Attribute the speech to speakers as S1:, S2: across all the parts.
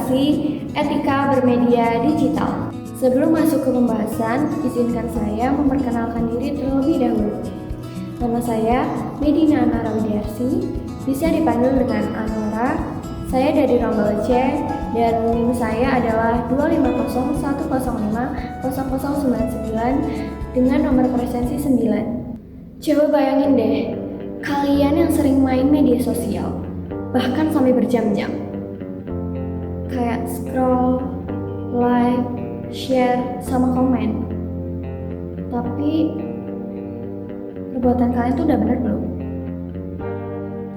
S1: Edukasi Etika Bermedia Digital. Sebelum masuk ke pembahasan, izinkan saya memperkenalkan diri terlebih dahulu. Nama saya Medina Narawidarsi, bisa dipanggil dengan Anora. Saya dari Rombel C dan NIM saya adalah 250105099 dengan nomor presensi 9. Coba bayangin deh, kalian yang sering main media sosial, bahkan sampai berjam-jam. Kayak scroll, like, share, sama komen. Tapi perbuatan kalian tuh udah bener belum?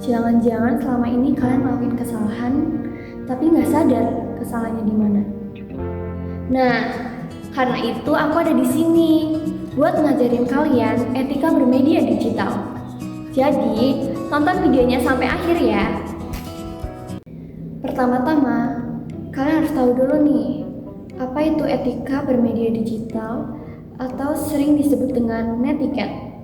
S1: Jangan-jangan selama ini kalian ngelakuin kesalahan, tapi nggak sadar kesalahannya di mana. Nah, karena itu aku ada di sini buat ngajarin kalian etika bermedia digital. Jadi, tonton videonya sampai akhir ya. Pertama-tama, kalian harus tahu dulu nih, apa itu etika bermedia digital atau sering disebut dengan netiquette.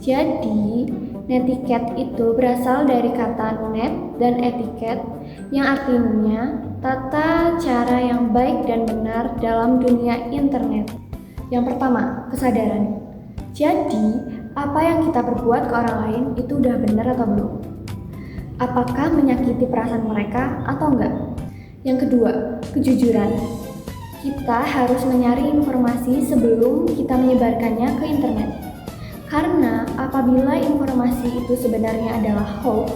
S1: Jadi, netiquette itu berasal dari kata net dan etiquette yang artinya tata cara yang baik dan benar dalam dunia internet. Yang pertama, kesadaran. Jadi, apa yang kita perbuat ke orang lain itu udah benar atau belum? Apakah menyakiti perasaan mereka atau enggak? Yang kedua, kejujuran. Kita harus mencari informasi sebelum kita menyebarkannya ke internet. Karena apabila informasi itu sebenarnya adalah hoax,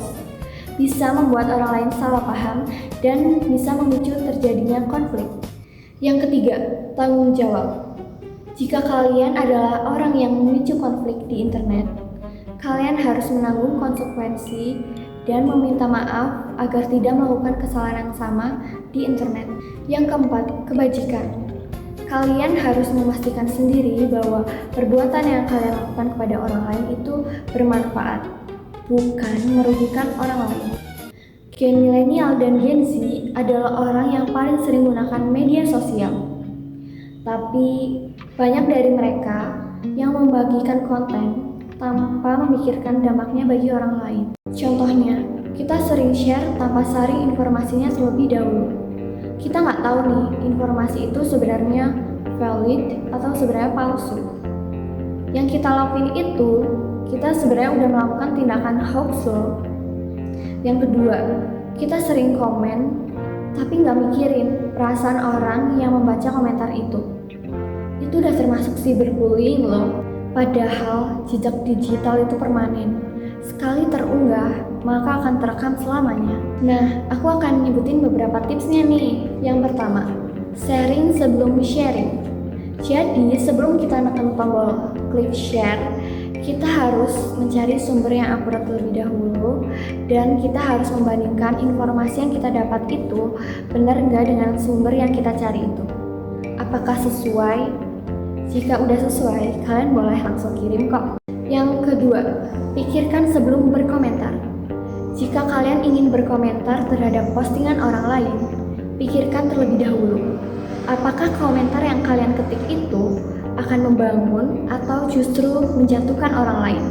S1: bisa membuat orang lain salah paham dan bisa memicu terjadinya konflik. Yang ketiga, tanggung jawab. Jika kalian adalah orang yang memicu konflik di internet, kalian harus menanggung konsekuensi dan meminta maaf agar tidak melakukan kesalahan yang sama di internet. Yang keempat, kebajikan. Kalian harus memastikan sendiri bahwa perbuatan yang kalian lakukan kepada orang lain itu bermanfaat, bukan merugikan orang lain. Gen milenial dan Gen Z adalah orang yang paling sering menggunakan media sosial. Tapi banyak dari mereka yang membagikan konten tanpa memikirkan dampaknya bagi orang lain. Contohnya, kita sering share tanpa saring informasinya terlebih dahulu. Kita nggak tahu nih, informasi itu sebenarnya valid atau sebenarnya palsu. Yang kita lakuin itu, kita sebenarnya udah melakukan tindakan hoax loh. Yang kedua, kita sering komen, tapi nggak mikirin perasaan orang yang membaca komentar itu. Itu udah termasuk cyberbullying loh. Padahal jejak digital itu permanen. Sekali terunggah, maka akan terekam selamanya. Nah, aku akan nyebutin beberapa tipsnya nih. Yang pertama, sharing sebelum sharing. Jadi, sebelum kita neken tombol klik share, kita harus mencari sumber yang akurat terlebih dahulu dan kita harus membandingkan informasi yang kita dapat itu benar nggak dengan sumber yang kita cari itu. Apakah sesuai? Jika udah sesuai, kalian boleh langsung kirim kok. Yang kedua, pikirkan sebelum berkomentar. Jika kalian ingin berkomentar terhadap postingan orang lain, pikirkan terlebih dahulu. Apakah komentar yang kalian ketik itu akan membangun atau justru menjatuhkan orang lain?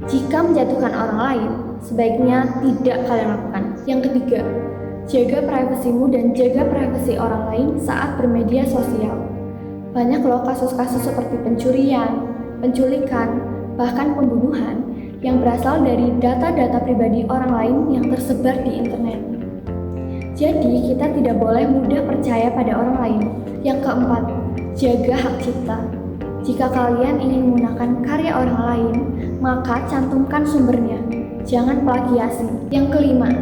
S1: Jika menjatuhkan orang lain, sebaiknya tidak kalian lakukan. Yang ketiga, jaga privasimu dan jaga privasi orang lain saat bermedia sosial. Banyak loh kasus-kasus seperti pencurian, penculikan, bahkan pembunuhan yang berasal dari data-data pribadi orang lain yang tersebar di internet. Jadi, kita tidak boleh mudah percaya pada orang lain. Yang keempat, jaga hak cipta. Jika kalian ingin menggunakan karya orang lain, maka cantumkan sumbernya. Jangan plagiasi. Yang kelima,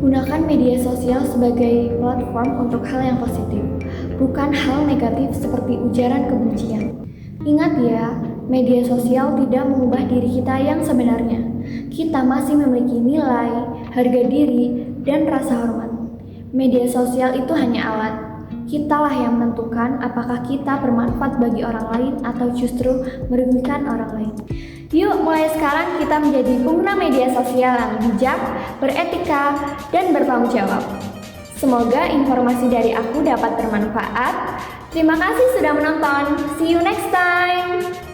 S1: gunakan media sosial sebagai platform untuk hal yang positif, bukan hal negatif seperti ujaran kebencian. Ingat ya, media sosial tidak mengubah diri kita yang sebenarnya. Kita masih memiliki nilai, harga diri, dan rasa hormat. Media sosial itu hanya alat. Kitalah yang menentukan apakah kita bermanfaat bagi orang lain atau justru merugikan orang lain. Yuk, mulai sekarang kita menjadi pengguna media sosial yang bijak, beretika, dan bertanggung jawab. Semoga informasi dari aku dapat bermanfaat. Terima kasih sudah menonton. See you next time.